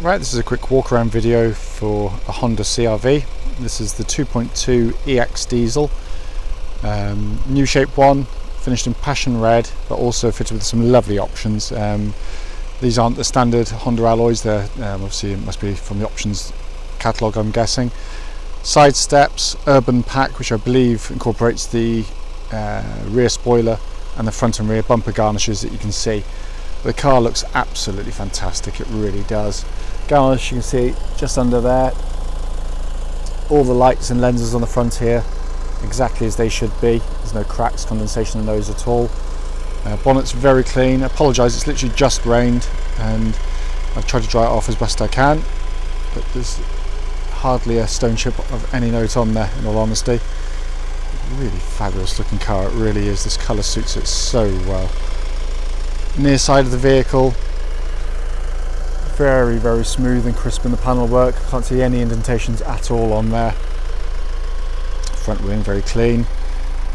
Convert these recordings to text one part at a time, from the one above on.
Right, this is a quick walk around video for a Honda CR-V. This is the 2.2 EX diesel, new shape one, finished in passion red, but also fitted with some lovely options. These aren't the standard Honda alloys, they're obviously it must be from the options catalogue, I'm guessing. Side steps, urban pack, which I believe incorporates the rear spoiler and the front and rear bumper garnishes that you can see. The car looks absolutely fantastic, it really does. Garnish, you can see just under there, all the lights and lenses on the front here exactly as they should be. There's no cracks, condensation in those at all. Bonnet's very clean. I apologise, it's literally just rained and I've tried to dry it off as best I can, but there's hardly a stone chip of any note on there, in all honesty. Really fabulous looking car, it really is. This colour suits it so well. Near side of the vehicle, very smooth and crisp in the panel work. Can't see any indentations at all on there. Front wing very clean,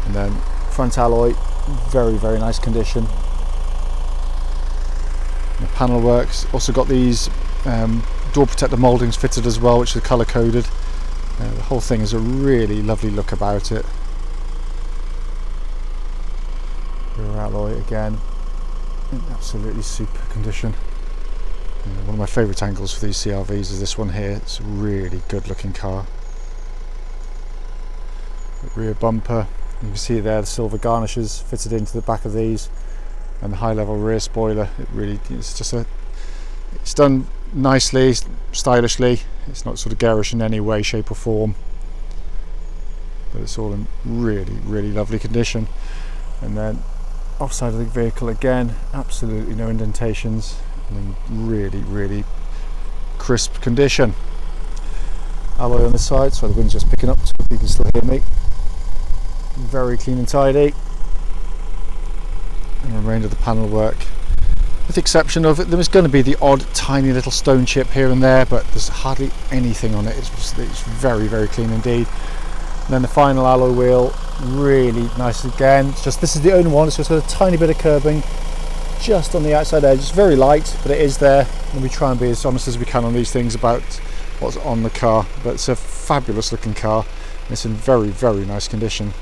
and then front alloy very nice condition. And the panel works. Also got these door protector mouldings fitted as well, which are colour coded. The whole thing is a really lovely look about it. Rear alloy again in absolutely super condition. One of my favourite angles for these CR-Vs is this one here. It's a really good looking car. The rear bumper, you can see there the silver garnishes fitted into the back of these, and the high level rear spoiler. It's done nicely, stylishly. It's not sort of garish in any way, shape or form, but it's all in really lovely condition. And then offside of the vehicle again, absolutely no indentations, and in really crisp condition. Alloy on the side, so the wind's just picking up so you can still hear me. Very clean and tidy, and the remainder of the panel work, with the exception of there is going to be the odd tiny little stone chip here and there, but there's hardly anything on it. It's very clean indeed. And then the final alloy wheel, really nice again. It's just, this is the only one, it's just got a tiny bit of curbing just on the outside edge. It's very light, but it is there, and we try and be as honest as we can on these things about what's on the car. But it's a fabulous looking car, and it's in very nice condition.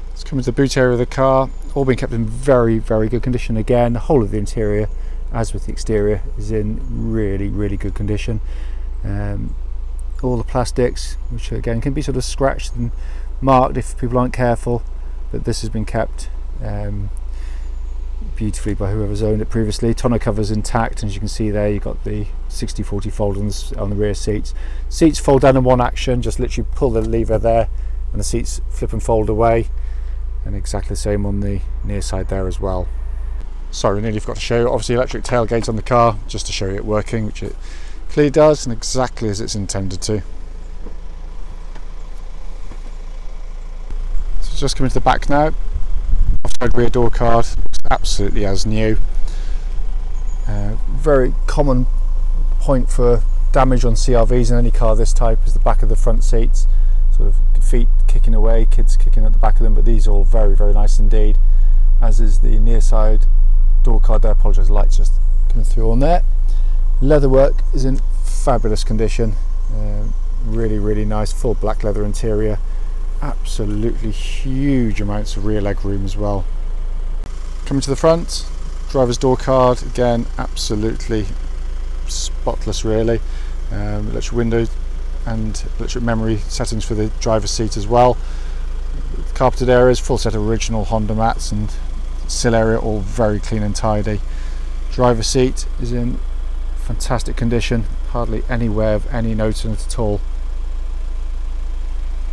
Let's come into the boot area of the car. All being kept in very good condition again. The whole of the interior, as with the exterior, is in really good condition. All the plastics, which again can be sort of scratched and marked if people aren't careful, but this has been kept beautifully by whoever's owned it previously. Tonneau cover's intact, and as you can see there, you've got the 60/40 fold on the rear seats. Seats fold down in one action, just literally pull the lever there and the seats flip and fold away, and exactly the same on the near side there as well. Sorry, I nearly forgot to show you, obviously electric tailgate on the car, just to show you it working, which it clearly does, and exactly as it's intended to. So just coming to the back now. Offside rear door card, looks absolutely as new. Very common point for damage on CR-Vs in any car this type is the back of the front seats, sort of feet kicking away, kids kicking at the back of them, but these are all very nice indeed, as is the near side door card there. I apologise, the light's just coming through on there. Leatherwork is in fabulous condition, really nice, full black leather interior, absolutely huge amounts of rear leg room as well. Coming to the front, driver's door card, again absolutely spotless really. Electric windows and electric memory settings for the driver's seat as well. Carpeted areas, full set of original Honda mats, and sill area all very clean and tidy. Driver's seat is in fantastic condition, hardly anywhere of any note in it at all.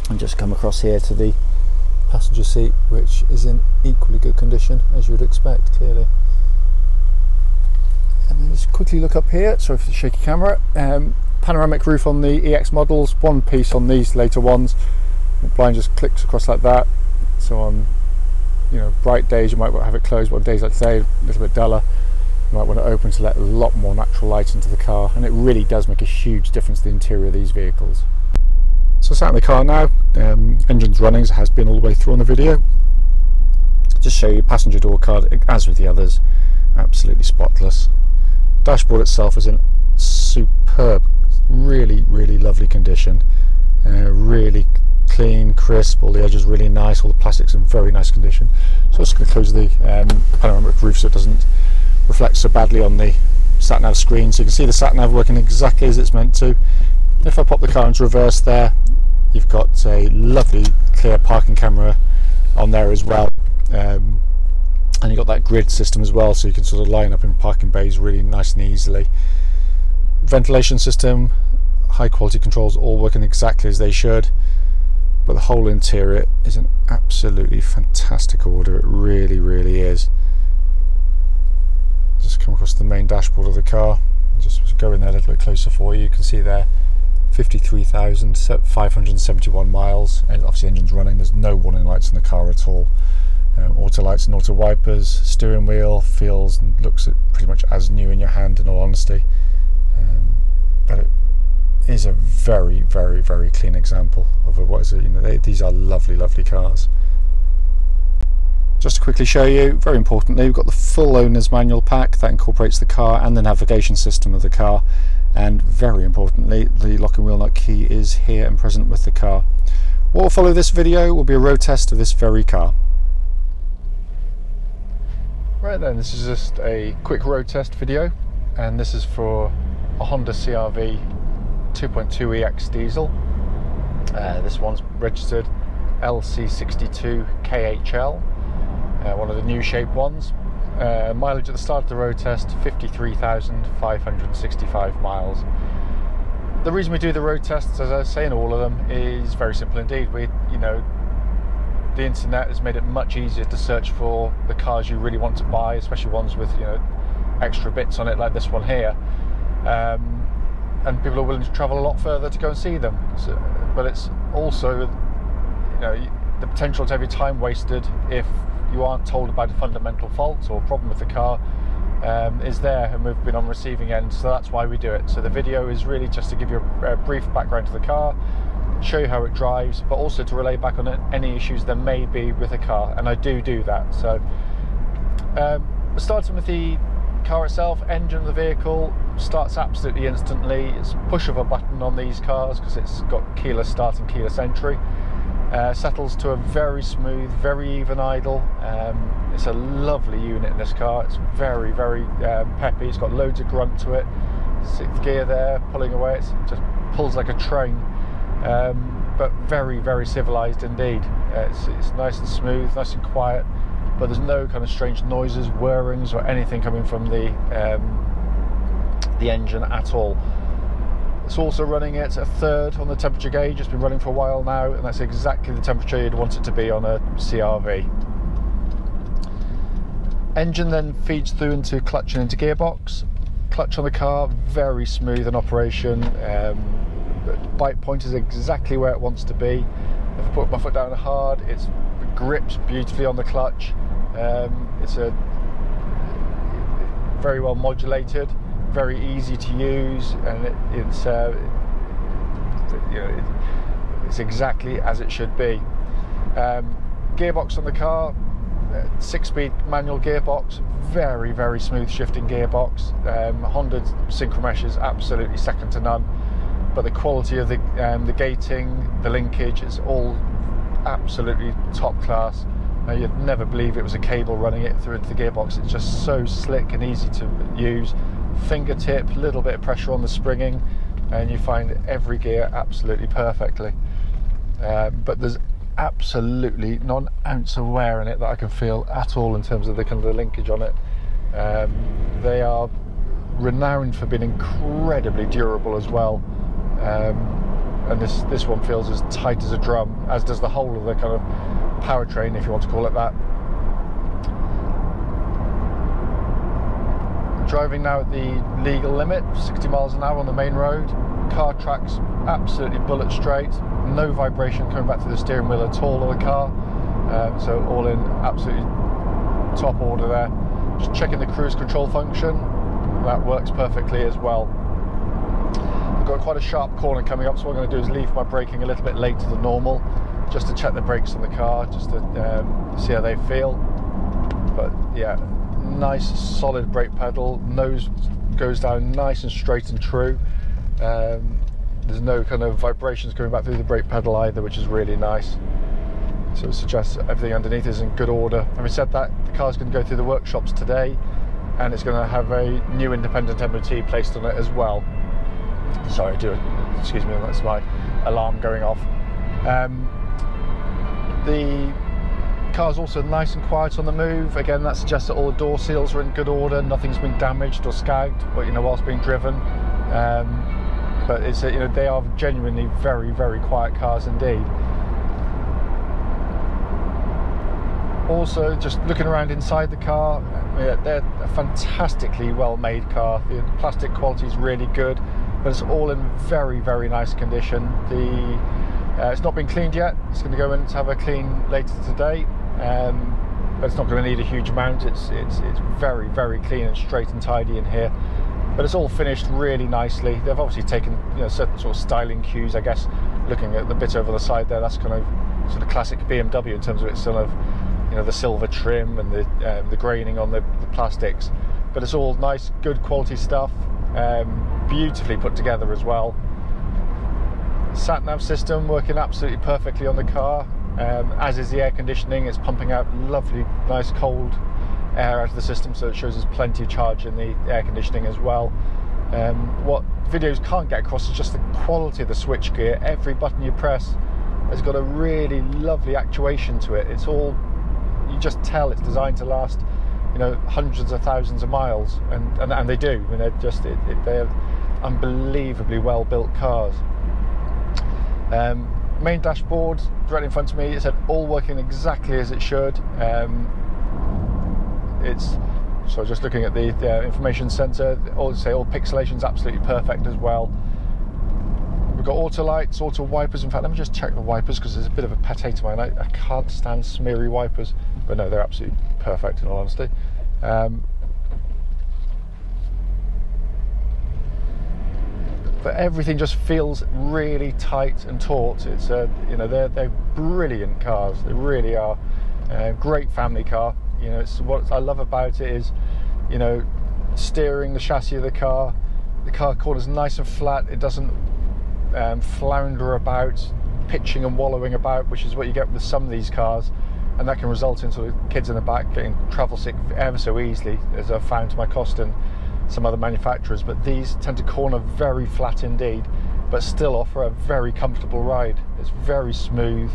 And just come across here to the passenger seat, which is in equally good condition, as you would expect, clearly. And then just quickly look up here, sorry for the shaky camera. Panoramic roof on the EX models, one piece on these later ones. The blind just clicks across like that, so on bright days you might want to have it closed, but on days like today, a little bit duller, you might want to open to let a lot more natural light into the car, and it really does make a huge difference to the interior of these vehicles. So sat in the car now, engine's running as it has been all the way through on the video. Just show you passenger door card, as with the others, absolutely spotless. Dashboard itself is in superb, really lovely condition, really clean, crisp, all the edges really nice, all the plastics in very nice condition. So I'm just going to close the panoramic roof so it doesn't reflect so badly on the sat-nav screen, so you can see the sat-nav working exactly as it's meant to. If I pop the car into reverse there, you've got a lovely clear parking camera on there as well, and you've got that grid system as well, so you can sort of line up in parking bays really nice and easily. Ventilation system, high quality controls, all working exactly as they should, but the whole interior is an absolutely fantastic order. It really is. Just come across the main dashboard of the car and just go in there a little bit closer for you. You can see there 53,571 miles, and obviously engine's running. There's no warning lights in the car at all. Auto lights and auto wipers. Steering wheel feels and looks pretty much as new in your hand, in all honesty, but it is a very clean example of what is these are lovely cars. Just to quickly show you, very importantly, we've got the full owner's manual pack that incorporates the car and the navigation system of the car, and very importantly, the lock and wheel nut key is here and present with the car. What will follow this video will be a road test of this very car. Right then, this is just a quick road test video, and this is for a Honda CR-V 2.2 EX diesel. This one's registered SC62KHL, one of the new shape ones. Mileage at the start of the road test, 53,565 miles. The reason we do the road tests, as I say in all of them, is very simple indeed. The internet has made it much easier to search for the cars you really want to buy, especially ones with extra bits on it like this one here, and people are willing to travel a lot further to go and see them. But it's also the potential to have your time wasted if you aren't told about a fundamental fault or problem with the car is there, and we've been on receiving end, so that's why we do it. So the video is really just to give you a brief background to the car, show you how it drives, but also to relay back on any issues there may be with the car, and I do that. So starting with the car itself, engine of the vehicle starts absolutely instantly. It's push of a button on these cars because it's got keyless start and keyless entry. Settles to a very smooth, very even idle. It's a lovely unit in this car. It's very peppy. It's got loads of grunt to it. 6th gear there, pulling away. It just pulls like a train, but very civilized indeed. It's nice and smooth, nice and quiet, but there's no kind of strange noises, whirrings or anything coming from the engine at all. It's also running at a 3rd on the temperature gauge. It's been running for a while now, and that's exactly the temperature you'd want it to be on a CR-V. Engine then feeds through into clutch and into gearbox. Clutch on the car, very smooth in operation. Bite point is exactly where it wants to be. If I put my foot down hard, it grips beautifully on the clutch. It's very well modulated, very easy to use, and it's exactly as it should be. Gearbox on the car, 6-speed manual gearbox, very smooth shifting gearbox. Honda Synchromesh is absolutely second to none, but the quality of the gating, the linkage is all absolutely top class. You'd never believe it was a cable running it through into the gearbox. It's just so slick and easy to use. Fingertip, little bit of pressure on the springing, and you find every gear absolutely perfectly. But there's absolutely not an ounce of wear in it that I can feel at all in terms of the kind of the linkage on it. They are renowned for being incredibly durable as well, and this one feels as tight as a drum, as does the whole of the kind of powertrain, if you want to call it that. Driving now at the legal limit, 60 miles an hour on the main road. Car tracks absolutely bullet straight, no vibration coming back to the steering wheel at all of the car, so all in absolutely top order there. Just checking the cruise control function, that works perfectly as well. I've got quite a sharp corner coming up, so what I'm going to do is leave my braking a little bit later than normal, just to check the brakes on the car, just to see how they feel. But yeah, nice solid brake pedal, nose goes down nice and straight and true. There's no kind of vibrations coming back through the brake pedal either, which is really nice. So it suggests everything underneath is in good order. Having said that, the car's going to go through the workshops today, and it's going to have a new independent MOT placed on it as well. Sorry, excuse me, that's my alarm going off. The car's also nice and quiet on the move. Again, that suggests that all the door seals are in good order, nothing's been damaged or scagged, but whilst being driven. But it's they are genuinely very, very quiet cars indeed. Also, just looking around inside the car, they're a fantastically well-made car. The plastic quality is really good, but it's all in very, very nice condition. It's not been cleaned yet. It's going to go in to have a clean later today, but it's not going to need a huge amount. It's very, very clean and straight and tidy in here. But it's all finished really nicely. They've obviously taken certain sort of styling cues, I guess. Looking at the bit over the side there, that's kind of sort of classic BMW in terms of its sort of the silver trim and the graining on the plastics. But it's all nice, good quality stuff, beautifully put together as well. Sat-nav system working absolutely perfectly on the car, as is the air conditioning. It's pumping out lovely, nice cold air out of the system, so it shows there's plenty of charge in the air conditioning as well. What videos can't get across is just the quality of the switchgear. Every button you press has got a really lovely actuation to it. It's all, you just tell it's designed to last hundreds of thousands of miles, and they do. They're unbelievably well built cars. Main dashboard directly in front of me, it said all working exactly as it should. So just looking at the information centre, all pixelation's absolutely perfect as well. We've got auto lights, auto wipers. In fact, let me just check the wipers, because there's a bit of a pet hate of mine. I can't stand smeary wipers, but no, they're absolutely perfect in all honesty. But everything just feels really tight and taut. It's they're brilliant cars. They really are. Great family car. It's what I love about it is, steering the chassis of the car. The car corners nice and flat. It doesn't flounder about, pitching and wallowing about, which is what you get with some of these cars, and that can result in sort of kids in the back getting travel sick ever so easily, as I've found to my cost in some other manufacturers. But these tend to corner very flat indeed, but still offer a very comfortable ride. It's very smooth,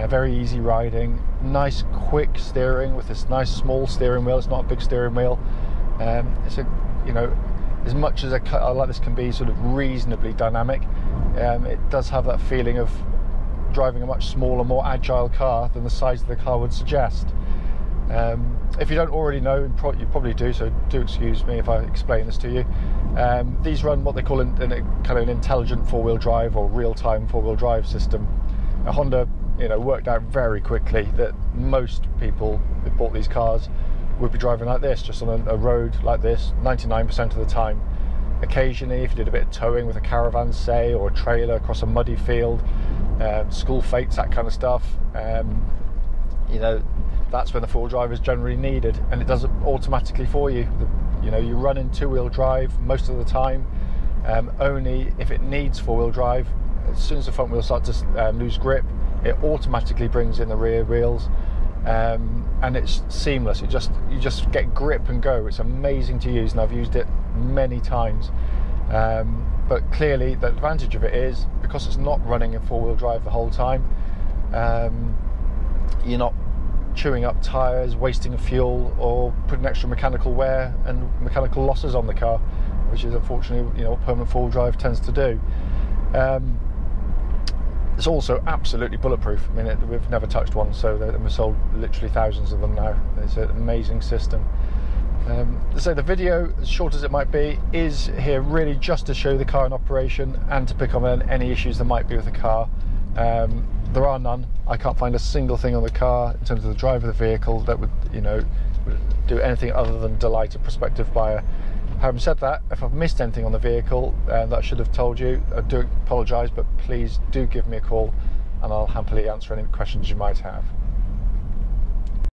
very easy riding, nice quick steering with this nice small steering wheel. It's not a big steering wheel. It's as much as a car like this can be sort of reasonably dynamic, it does have that feeling of driving a much smaller, more agile car than the size of the car would suggest. If you don't already know, you probably do, so do excuse me if I explain this to you. These run what they call kind of an intelligent four-wheel drive or real-time four-wheel drive system. Honda, worked out very quickly that most people who bought these cars would be driving like this, just on a road like this, 99% of the time. Occasionally, if you did a bit of towing with a caravan, say, or a trailer across a muddy field, school fates, that kind of stuff, that's when the four-wheel drive is generally needed, and it does it automatically for you. You run in two-wheel drive most of the time, only if it needs four-wheel drive. As soon as the front wheels start to lose grip, it automatically brings in the rear wheels, and it's seamless. You just get grip and go. It's amazing to use, and I've used it many times. But clearly the advantage of it is, because it's not running in four-wheel drive the whole time, you're not chewing up tyres, wasting fuel, or putting extra mechanical wear and mechanical losses on the car, which is unfortunately what permanent four-wheel drive tends to do. It's also absolutely bulletproof. I mean, we've never touched one, so we've sold literally thousands of them now. It's an amazing system. So the video, as short as it might be, is here really just to show the car in operation and to pick up on any issues there might be with the car. There are none. I can't find a single thing on the car in terms of the drive of the vehicle that would do anything other than delight a prospective buyer. Having said that, if I've missed anything on the vehicle that I should have told you, I do apologise, but please do give me a call and I'll happily answer any questions you might have.